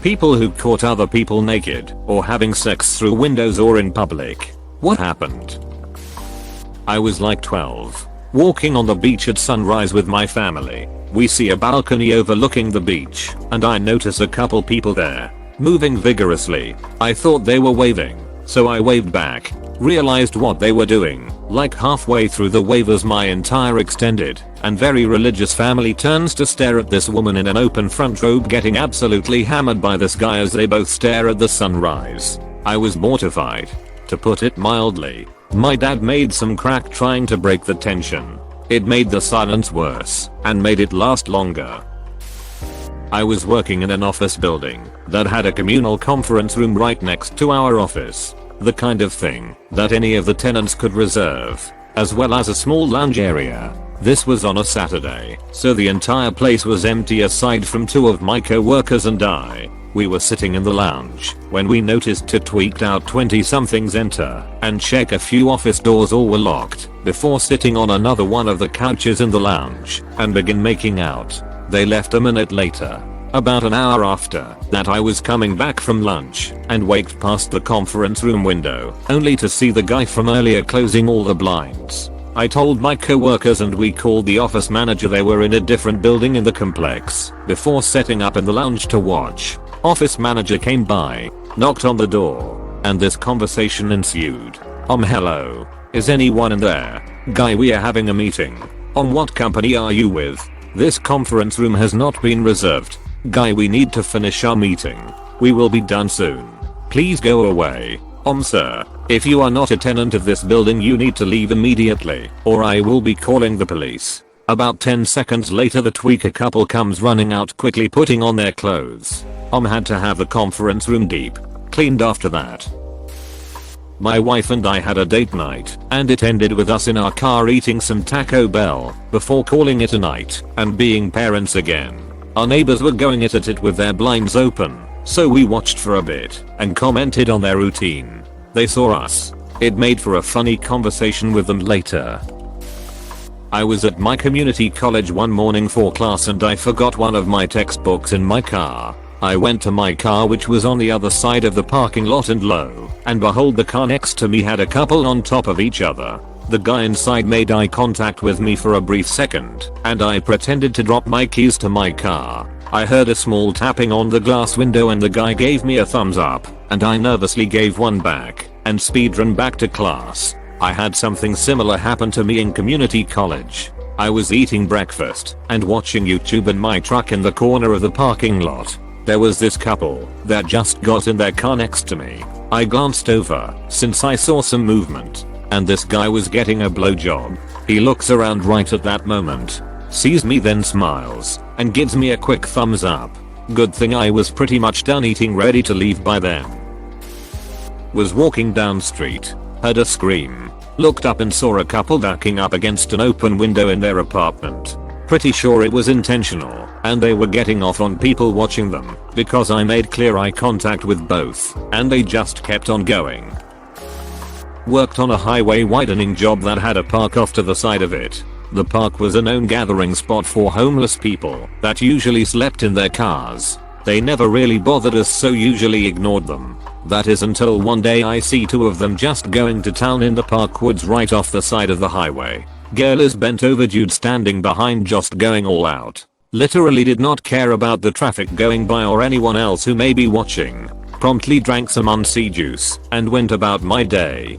People who caught other people naked or having sex through windows or in public. What happened? I was like 12. Walking on the beach at sunrise with my family. We see a balcony overlooking the beach, and I notice a couple people there, moving vigorously. I thought they were waving, so I waved back. Realized what they were doing. Like halfway through the wave as my entire extended and very religious family turns to stare at this woman in an open front robe getting absolutely hammered by this guy as they both stare at the sunrise. I was mortified, to put it mildly. My dad made some crack trying to break the tension. It made the silence worse and made it last longer. I was working in an office building that had a communal conference room right next to our office. The kind of thing that any of the tenants could reserve, as well as a small lounge area. This was on a Saturday, so the entire place was empty aside from 2 of my co-workers and I. We were sitting in the lounge when we noticed 2 tweaked out 20-somethings enter and check a few office doors all were locked before sitting on another one of the couches in the lounge and begin making out. They left a minute later. About an hour after that I was coming back from lunch and waked past the conference room window only to see the guy from earlier closing all the blinds. I told my co-workers and we called the office manager. They were in a different building in the complex before setting up in the lounge to watch. Office manager came by, knocked on the door, and this conversation ensued. Hello. Is anyone in there? Guy, we are having a meeting. What company are you with? This conference room has not been reserved. Guy, we need to finish our meeting. We will be done soon. Please go away. Sir, if you are not a tenant of this building you need to leave immediately or I will be calling the police. About 10 seconds later the tweaker couple comes running out quickly putting on their clothes. Had to have the conference room deep cleaned after that. My wife and I had a date night and it ended with us in our car eating some Taco Bell before calling it a night and being parents again. Our neighbors were going at it with their blinds open, so we watched for a bit and commented on their routine. They saw us. It made for a funny conversation with them later. I was at my community college one morning for class and I forgot one of my textbooks in my car. I went to my car which was on the other side of the parking lot and lo and behold the car next to me had a couple on top of each other. The guy inside made eye contact with me for a brief second and I pretended to drop my keys to my car. I heard a small tapping on the glass window and the guy gave me a thumbs up and I nervously gave one back and speedrun back to class. I had something similar happen to me in community college. I was eating breakfast and watching YouTube in my truck in the corner of the parking lot. There was this couple that just got in their car next to me. I glanced over since I saw some movement and this guy was getting a blowjob. He looks around right at that moment, sees me then smiles and gives me a quick thumbs up. Good thing I was pretty much done eating ready to leave by then. Was walking down street, heard a scream, looked up and saw a couple ducking up against an open window in their apartment. Pretty sure it was intentional and they were getting off on people watching them because I made clear eye contact with both and they just kept on going. Worked on a highway widening job that had a park off to the side of it. The park was a known gathering spot for homeless people that usually slept in their cars. They never really bothered us so usually ignored them. That is until one day I see 2 of them just going to town in the park woods right off the side of the highway. Girl is bent over, dude standing behind just going all out. Literally did not care about the traffic going by or anyone else who may be watching. Promptly drank some unsea juice and went about my day.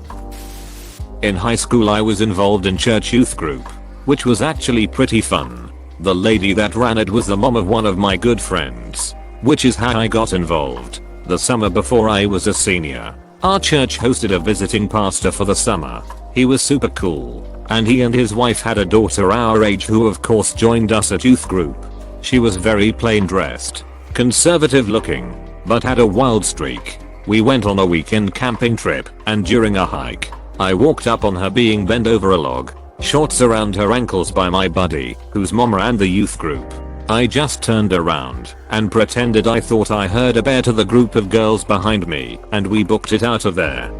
In high school I was involved in church youth group, which was actually pretty fun. The lady that ran it was the mom of one of my good friends, which is how I got involved. The summer before I was a senior, our church hosted a visiting pastor for the summer. He was super cool, and he and his wife had a daughter our age who of course joined us at youth group. She was very plain dressed, conservative looking, but had a wild streak. We went on a weekend camping trip and during a hike, I walked up on her being bent over a log, shorts around her ankles by my buddy, whose mom ran the youth group. I just turned around and pretended I thought I heard a bear to the group of girls behind me and we booked it out of there.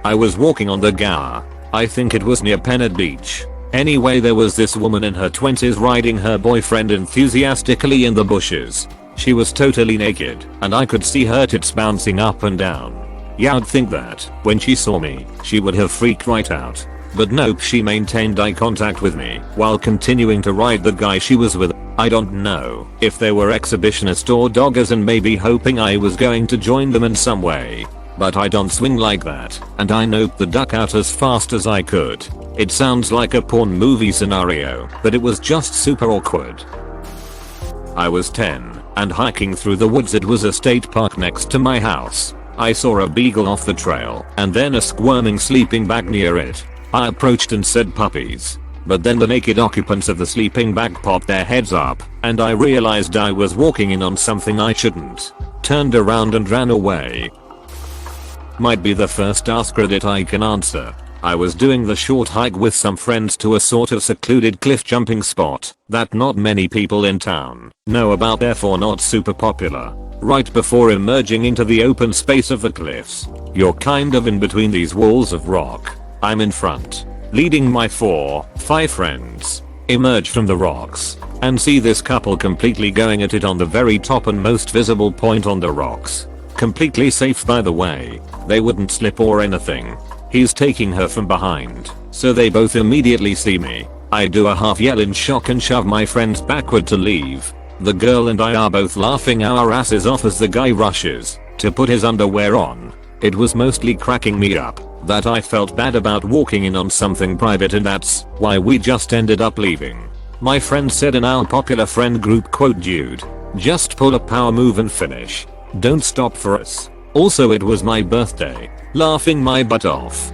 I was walking on the Gower. I think it was near Pennard Beach. Anyway, there was this woman in her 20s riding her boyfriend enthusiastically in the bushes. She was totally naked and I could see her tits bouncing up and down. Yeah, I'd think that when she saw me, she would have freaked right out. But nope, she maintained eye contact with me while continuing to ride the guy she was with. I don't know if they were exhibitionist or doggers and maybe hoping I was going to join them in some way. But I don't swing like that, and I noped the duck out as fast as I could. It sounds like a porn movie scenario, but it was just super awkward. I was 10 and hiking through the woods. It was a state park next to my house. I saw a beagle off the trail and then a squirming sleeping bag near it. I approached and said puppies, but then the naked occupants of the sleeping bag popped their heads up and I realized I was walking in on something I shouldn't. Turned around and ran away. Might be the first AskReddit I can answer. I was doing the short hike with some friends to a sort of secluded cliff jumping spot that not many people in town know about, therefore not super popular. Right before emerging into the open space of the cliffs, you're kind of in between these walls of rock. I'm in front, leading my 4-5 friends. Emerge from the rocks and see this couple completely going at it on the very top and most visible point on the rocks. Completely safe, by the way. They wouldn't slip or anything. He's taking her from behind, so they both immediately see me. I do a half yell in shock and shove my friends backward to leave. The girl and I are both laughing our asses off as the guy rushes to put his underwear on. It was mostly cracking me up that I felt bad about walking in on something private, and that's why we just ended up leaving. My friend said in our popular friend group, quote, "Dude, just pull a power move and finish. Don't stop for us. Also, it was my birthday." Laughing my butt off.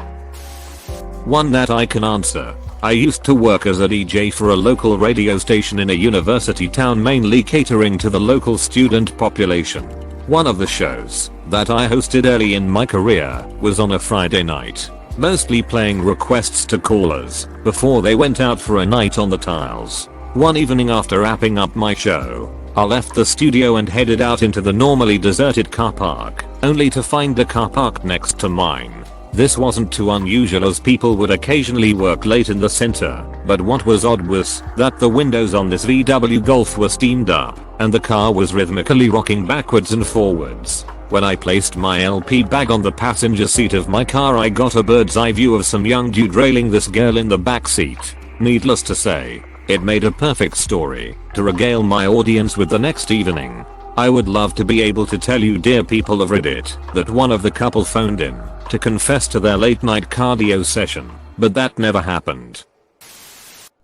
One that I can answer. I used to work as a DJ for a local radio station in a university town, mainly catering to the local student population. One of the shows that I hosted early in my career was on a Friday night, mostly playing requests to callers before they went out for a night on the tiles. One evening after wrapping up my show, I left the studio and headed out into the normally deserted car park, only to find the car parked next to mine. This wasn't too unusual as people would occasionally work late in the center, but what was odd was that the windows on this VW Golf were steamed up and the car was rhythmically rocking backwards and forwards. When I placed my LP bag on the passenger seat of my car, I got a bird's eye view of some young dude railing this girl in the back seat. Needless to say, it made a perfect story to regale my audience with the next evening. I would love to be able to tell you, dear people of Reddit, that one of the couple phoned in to confess to their late night cardio session, but that never happened.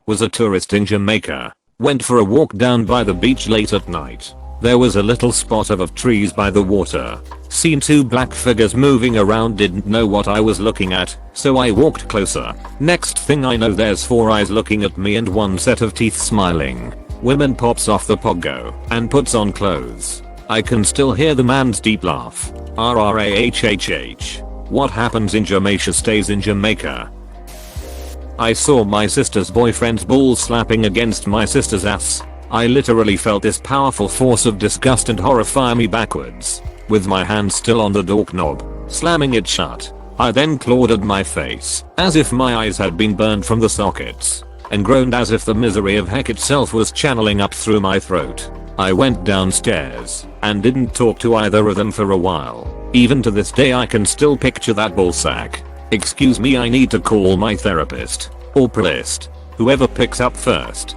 Was a tourist in Jamaica. Went for a walk down by the beach late at night. There was a little spot of trees by the water. Seen two black figures moving around, didn't know what I was looking at, so I walked closer. Next thing I know, there's 4 eyes looking at me and one set of teeth smiling. Woman pops off the pogo and puts on clothes. I can still hear the man's deep laugh. RRAHHH. What happens in Jamaica stays in Jamaica. I saw my sister's boyfriend's balls slapping against my sister's ass. I literally felt this powerful force of disgust and horror fire me backwards, with my hand still on the doorknob, slamming it shut. I then clawed at my face, as if my eyes had been burned from the sockets, and groaned as if the misery of heck itself was channeling up through my throat. I went downstairs, and didn't talk to either of them for a while. Even to this day I can still picture that ballsack. Excuse me, I need to call my therapist, or priest, whoever picks up first.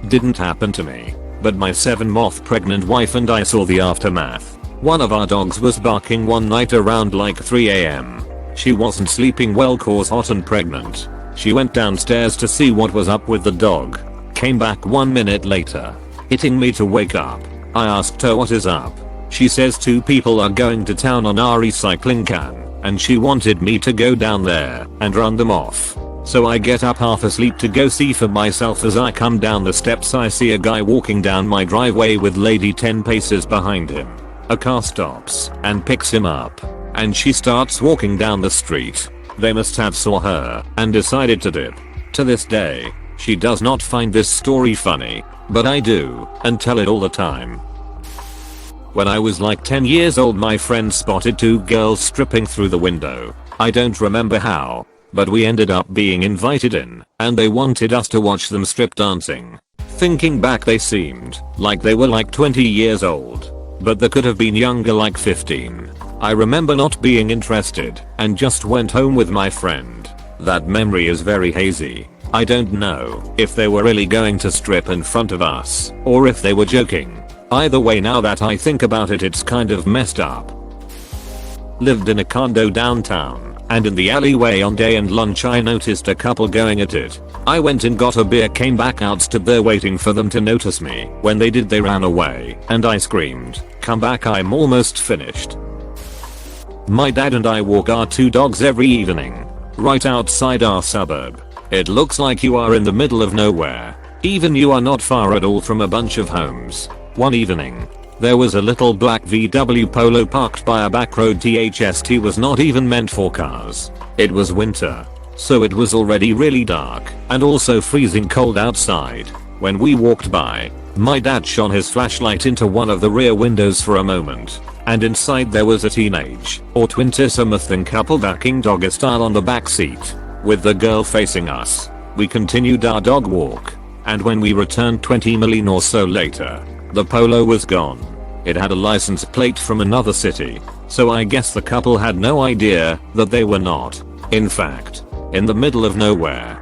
Didn't happen to me, but my 7-month pregnant wife and I saw the aftermath. One of our dogs was barking one night around like 3 AM. She wasn't sleeping well cause hot and pregnant. She went downstairs to see what was up with the dog. Came back 1 minute later, hitting me to wake up. I asked her what is up. She says 2 people are going to town on our recycling can, and she wanted me to go down there and run them off. So I get up half asleep to go see for myself. As I come down the steps I see a guy walking down my driveway with lady 10 paces behind him. A car stops and picks him up, and she starts walking down the street. They must have saw her and decided to dip. To this day, she does not find this story funny, but I do, and tell it all the time. When I was like 10 years old, my friend spotted 2 girls stripping through the window. I don't remember how, but we ended up being invited in, and they wanted us to watch them strip dancing. Thinking back, they seemed like they were like 20 years old. But they could have been younger, like 15. I remember not being interested and just went home with my friend. That memory is very hazy. I don't know if they were really going to strip in front of us or if they were joking. Either way, now that I think about it, it's kind of messed up. Lived in a condo downtown, and in the alleyway on day and lunch I noticed a couple going at it. I went and got a beer, came back out, stood there waiting for them to notice me. When they did, they ran away and I screamed, "Come back, I'm almost finished." My dad and I walk our 2 dogs every evening, right outside our suburb. It looks like you are in the middle of nowhere. Even you are not far at all from a bunch of homes. One evening, there was a little black VW Polo parked by a back road. THST was not even meant for cars. It was winter, so it was already really dark and also freezing cold outside. When we walked by, my dad shone his flashlight into one of the rear windows for a moment, and inside there was a teenage or twin-tissome couple ducking doggy style on the back seat, with the girl facing us. We continued our dog walk, and when we returned 20 million or so later, the Polo was gone. It had a license plate from another city, so I guess the couple had no idea that they were not, in fact, in the middle of nowhere.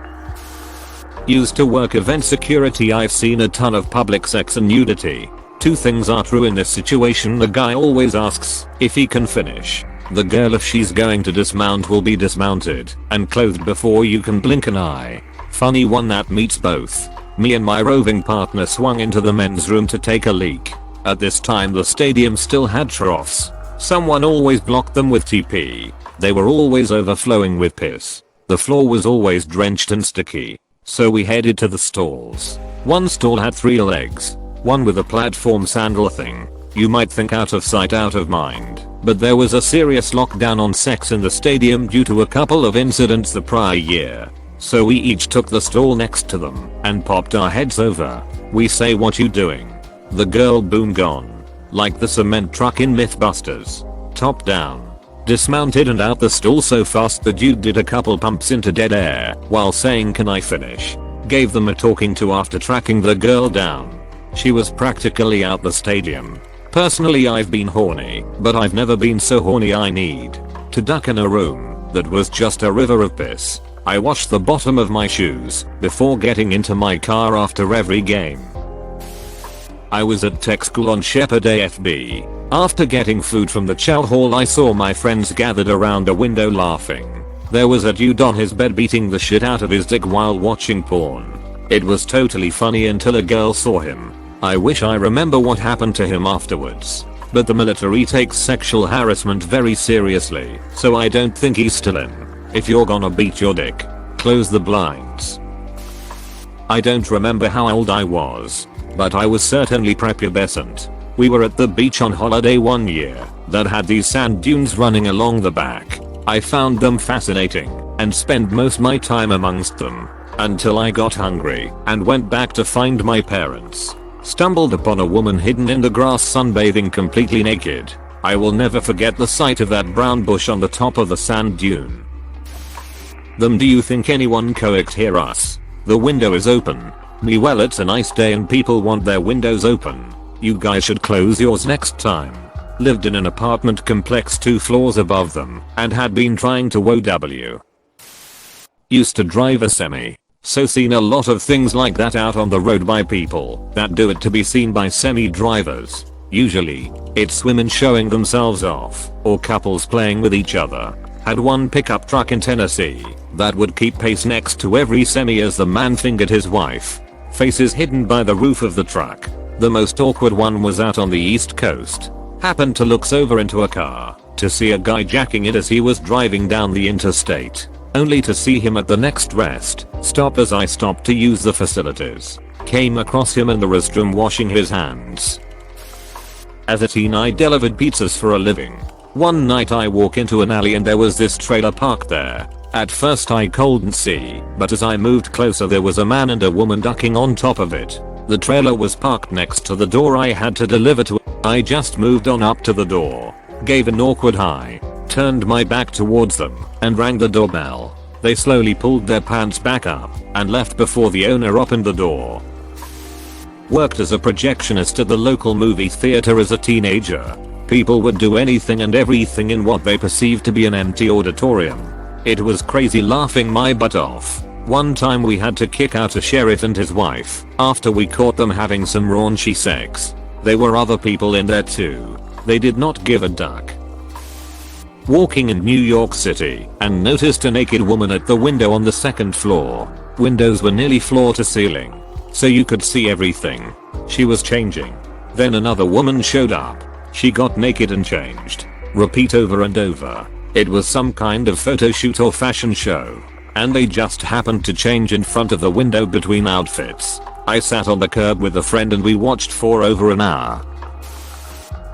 Used to work event security. I've seen a ton of public sex and nudity. 2 things are true in this situation. The guy always asks if he can finish. The girl, if she's going to dismount, will be dismounted and clothed before you can blink an eye. Funny one that meets both. Me and my roving partner swung into the men's room to take a leak. At this time the stadium still had troughs. Someone always blocked them with TP. They were always overflowing with piss. The floor was always drenched and sticky. So we headed to the stalls. One stall had 3 legs. One with a platform sandal thing. You might think out of sight out of mind, but there was a serious lockdown on sex in the stadium due to a couple of incidents the prior year. So we each took the stall next to them and popped our heads over. We say, "What you doing?" The girl, boom, gone. Like the cement truck in Mythbusters. Top down. Dismounted and out the stall so fast the dude did a couple pumps into dead air while saying, "Can I finish?" Gave them a talking to after tracking the girl down. She was practically out the stadium. Personally, I've been horny, but I've never been so horny I need to duck in a room that was just a river of piss. I washed the bottom of my shoes before getting into my car after every game. I was at tech school on Shepherd AFB. After getting food from the chow hall, I saw my friends gathered around a window laughing. There was a dude on his bed beating the shit out of his dick while watching porn. It was totally funny until a girl saw him. I wish I remember what happened to him afterwards. But the military takes sexual harassment very seriously, so I don't think he's still in. If you're gonna beat your dick, close the blinds. I don't remember how old I was, but I was certainly prepubescent. We were at the beach on holiday one year that had these sand dunes running along the back. I found them fascinating and spent most my time amongst them until I got hungry and went back to find my parents. Stumbled upon a woman hidden in the grass sunbathing completely naked. I will never forget the sight of that brown bush on the top of the sand dune. Them, do you think anyone could hear us? The window is open. Me, well, it's a nice day and people want their windows open. You guys should close yours next time. Lived in an apartment complex 2 floors above them and had been trying to WoW. Used to drive a semi, so seen a lot of things like that out on the road by people that do it to be seen by semi drivers. Usually, it's women showing themselves off or couples playing with each other. Had one pickup truck in Tennessee that would keep pace next to every semi as the man fingered his wife. Faces hidden by the roof of the truck. The most awkward one was out on the East Coast. Happened to look over into a car to see a guy jacking it as he was driving down the interstate, only to see him at the next rest stop as I stopped to use the facilities. Came across him in the restroom washing his hands. As a teen, I delivered pizzas for a living. One night I walk into an alley and there was this trailer parked there. At first I couldn't see, but as I moved closer there was a man and a woman ducking on top of it. The trailer was parked next to the door I had to deliver to. I just moved on up to the door, gave an awkward hi, turned my back towards them, and rang the doorbell. They slowly pulled their pants back up and left before the owner opened the door. Worked as a projectionist at the local movie theater as a teenager. People would do anything and everything in what they perceived to be an empty auditorium. It was crazy, laughing my butt off. One time we had to kick out a sheriff and his wife after we caught them having some raunchy sex. There were other people in there too. They did not give a duck. Walking in New York City and noticed a naked woman at the window on the second floor. Windows were nearly floor to ceiling, so you could see everything. She was changing. Then another woman showed up. She got naked and changed. Repeat over and over. It was some kind of photo shoot or fashion show. And they just happened to change in front of the window between outfits. I sat on the curb with a friend and we watched for over an hour.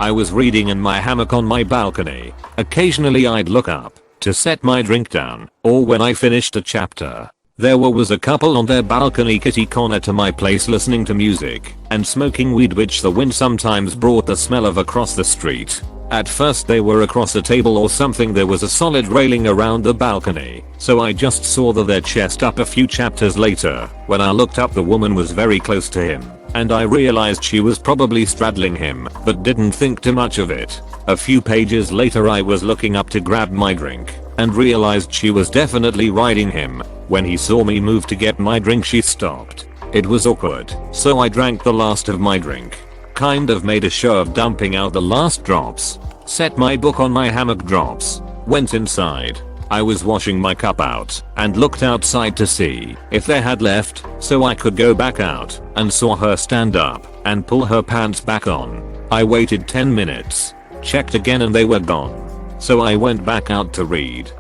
I was reading in my hammock on my balcony. Occasionally I'd look up to set my drink down, or when I finished a chapter. There was a couple on their balcony kitty corner to my place listening to music and smoking weed, which the wind sometimes brought the smell of across the street. At first they were across a table or something. There was a solid railing around the balcony, so I just saw their chest up. A few chapters later, when I looked up, the woman was very close to him, and I realized she was probably straddling him, but didn't think too much of it. A few pages later I was looking up to grab my drink and realized she was definitely riding him. When he saw me move to get my drink, she stopped. It was awkward, so I drank the last of my drink. Kind of made a show of dumping out the last drops. Set my book on my hammock drops. Went inside. I was washing my cup out and looked outside to see if they had left so I could go back out, and saw her stand up and pull her pants back on. I waited 10 minutes. Checked again and they were gone. So I went back out to read.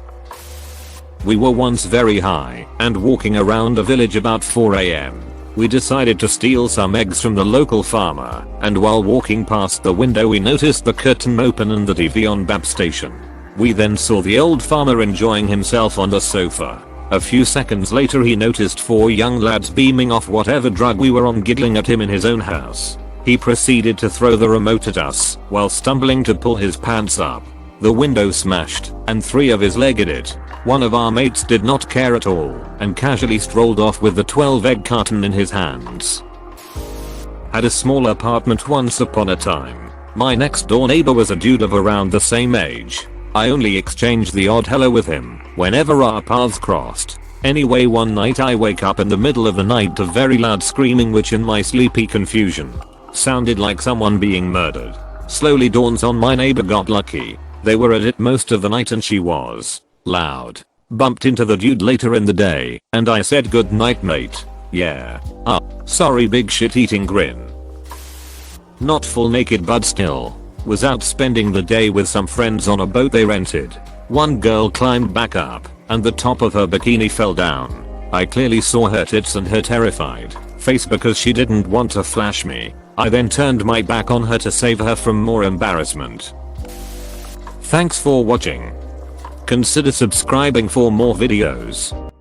We were once very high and walking around a village about 4 AM. We decided to steal some eggs from the local farmer, and while walking past the window we noticed the curtain open and the TV on Bab station. We then saw the old farmer enjoying himself on the sofa. A few seconds later he noticed 4 young lads beaming off whatever drug we were on, giggling at him in his own house. He proceeded to throw the remote at us while stumbling to pull his pants up. The window smashed and 3 of his legged it. One of our mates did not care at all and casually strolled off with the 12 egg carton in his hands. Had a small apartment once upon a time. My next door neighbor was a dude of around the same age. I only exchanged the odd hello with him whenever our paths crossed. Anyway, one night I wake up in the middle of the night to very loud screaming, which in my sleepy confusion sounded like someone being murdered. Slowly dawns on my neighbor got lucky. They were at it most of the night and she was loud. Bumped into the dude later in the day and I said good night mate. Yeah. Sorry, big shit eating grin. Not full naked but still. Was out spending the day with some friends on a boat they rented. One girl climbed back up and the top of her bikini fell down. I clearly saw her tits and her terrified face because she didn't want to flash me. I then turned my back on her to save her from more embarrassment. Thanks for watching. Consider subscribing for more videos.